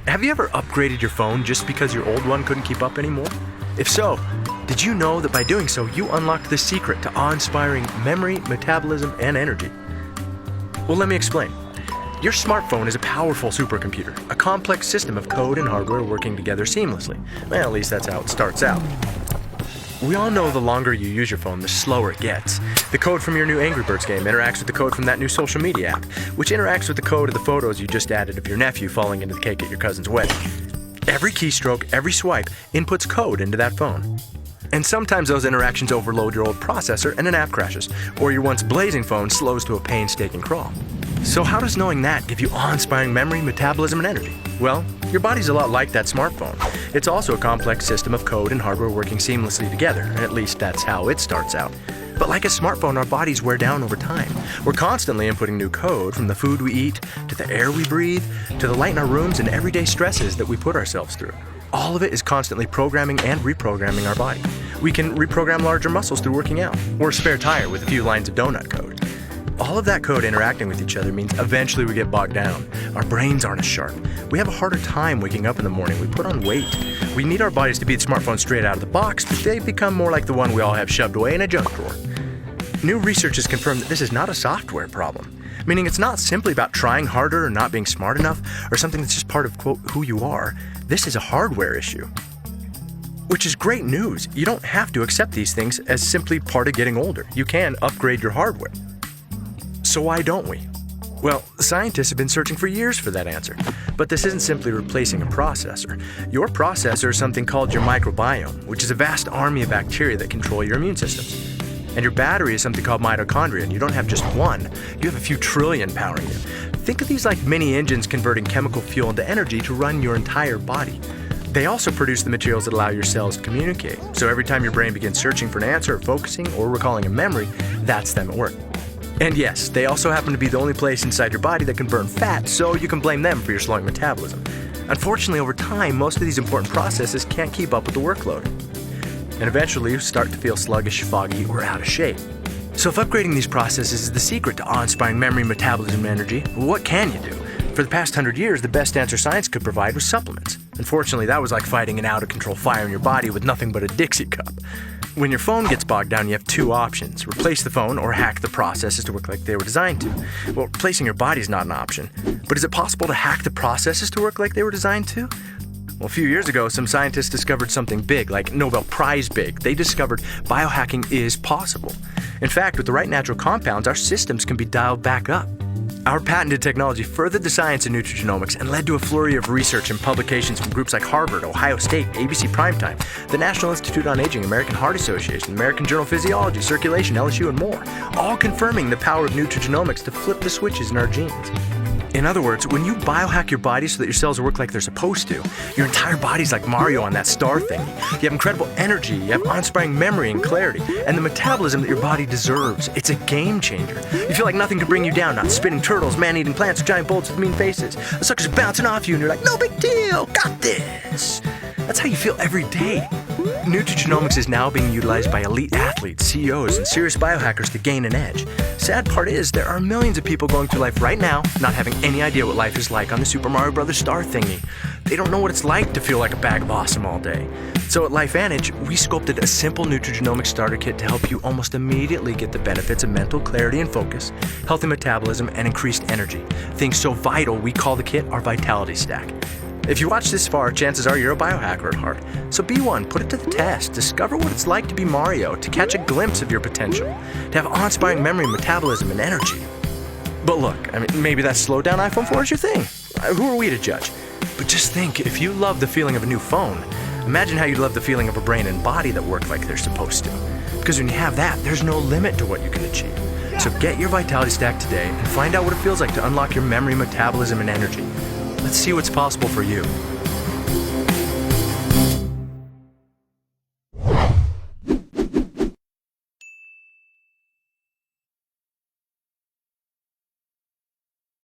Have you ever upgraded your phone just because your old one couldn't keep up anymore? If so, did you know that by doing so, you unlocked the secret to awe-inspiring memory, metabolism, and energy? Well, let me explain. Your smartphone is a powerful supercomputer, a complex system of code and hardware working together seamlessly. Well, at least that's how it starts out. We all know the longer you use your phone, the slower it gets. The code from your new Angry Birds game interacts with the code from that new social media app, which interacts with the code of the photos you just added of your nephew falling into the cake at your cousin's wedding. Every keystroke, every swipe, inputs code into that phone. And sometimes those interactions overload your old processor and an app crashes, or your once blazing phone slows to a painstaking crawl. So how does knowing that give you awe-inspiring memory, metabolism, and energy? Well, your body's a lot like that smartphone. It's also a complex system of code and hardware working seamlessly together, at least that's how it starts out. But like a smartphone, our bodies wear down over time. We're constantly inputting new code, from the food we eat, to the air we breathe, to the light in our rooms and everyday stresses that we put ourselves through. All of it is constantly programming and reprogramming our body. We can reprogram larger muscles through working out, or a spare tire with a few lines of donut code. All of that code interacting with each other means eventually we get bogged down. Our brains aren't as sharp. We have a harder time waking up in the morning. We put on weight. We need our bodies to beat smartphones straight out of the box, but they become more like the one we all have shoved away in a junk drawer. New research has confirmed that this is not a software problem, meaning it's not simply about trying harder or not being smart enough or something that's just part of, quote, who you are. This is a hardware issue. Which is great news. You don't have to accept these things as simply part of getting older. You can upgrade your hardware. So why don't we? Well, scientists have been searching for years for that answer. But this isn't simply replacing a processor. Your processor is something called your microbiome, which is a vast army of bacteria that control your immune systems. And your battery is something called mitochondria, and you don't have just one. You have a few trillion powering you. Think of these like mini engines converting chemical fuel into energy to run your entire body. They also produce the materials that allow your cells to communicate. So every time your brain begins searching for an answer, or focusing, or recalling a memory, that's them at work. And yes, they also happen to be the only place inside your body that can burn fat, so you can blame them for your slowing metabolism. Unfortunately, over time, most of these important processes can't keep up with the workload. And eventually, you start to feel sluggish, foggy, or out of shape. So if upgrading these processes is the secret to awe-inspiring memory, metabolism, and energy, what can you do? For the past 100 years, the best answer science could provide was supplements. Unfortunately, that was like fighting an out-of-control fire in your body with nothing but a Dixie cup. When your phone gets bogged down, you have two options: replace the phone or hack the processes to work like they were designed to. Well, replacing your body is not an option. But is it possible to hack the processes to work like they were designed to? Well, a few years ago, some scientists discovered something big, like Nobel Prize big. They discovered biohacking is possible. In fact, with the right natural compounds, our systems can be dialed back up. Our patented technology furthered the science in nutrigenomics and led to a flurry of research and publications from groups like Harvard, Ohio State, ABC Primetime, the National Institute on Aging, American Heart Association, American Journal of Physiology, Circulation, LSU, and more, all confirming the power of nutrigenomics to flip the switches in our genes. In other words, when you biohack your body so that your cells work like they're supposed to, your entire body's like Mario on that star thingy. You have incredible energy, you have awe-inspiring memory and clarity, and the metabolism that your body deserves. It's a game changer. You feel like nothing can bring you down, not spinning turtles, man-eating plants, or giant bolts with mean faces. The suckers are bouncing off you and you're like, no big deal, got this. That's how you feel every day. Nutrigenomics is now being utilized by elite athletes, CEOs, and serious biohackers to gain an edge. Sad part is, there are millions of people going through life right now not having any idea what life is like on the Super Mario Bros. Star thingy. They don't know what it's like to feel like a bag of awesome all day. So at LifeVantage, we sculpted a simple nutrigenomics starter kit to help you almost immediately get the benefits of mental clarity and focus, healthy metabolism, and increased energy. Things so vital, we call the kit our Vitality Stack. If you watch this far, chances are you're a biohacker at heart. So be one, put it to the test, discover what it's like to be Mario, to catch a glimpse of your potential, to have awe-inspiring memory, metabolism, and energy. But look, maybe that slowed-down iPhone 4 is your thing. Who are we to judge? But just think, if you love the feeling of a new phone, imagine how you'd love the feeling of a brain and body that work like they're supposed to. Because when you have that, there's no limit to what you can achieve. So get your Vitality Stack today and find out what it feels like to unlock your memory, metabolism, and energy. Let's see what's possible for you.